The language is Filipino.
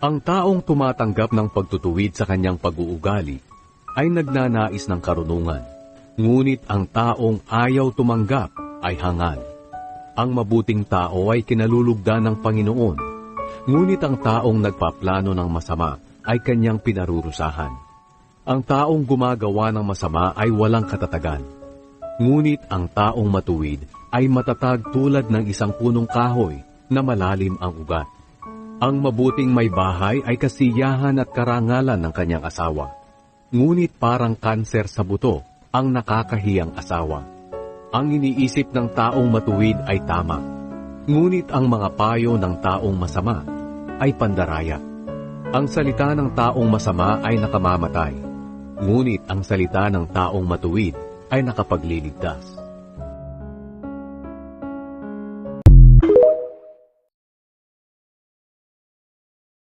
Ang taong tumatanggap ng pagtutuwid sa kanyang pag-uugali ay nagnanais ng karunungan, ngunit ang taong ayaw tumanggap ay hangal. Ang mabuting tao ay kinalulugdan ng Panginoon, ngunit ang taong nagpaplano ng masama ay kanyang pinarurusahan. Ang taong gumagawa ng masama ay walang katatagan, ngunit ang taong matuwid ay matatag tulad ng isang punong kahoy na malalim ang ugat. Ang mabuting may bahay ay kasiyahan at karangalan ng kanyang asawa, ngunit parang kanser sa buto ang nakakahiyang asawa. Ang iniisip ng taong matuwid ay tama, ngunit ang mga payo ng taong masama ay pandaraya. Ang salita ng taong masama ay nakamamatay, ngunit ang salita ng taong matuwid ay nakapagliligtas.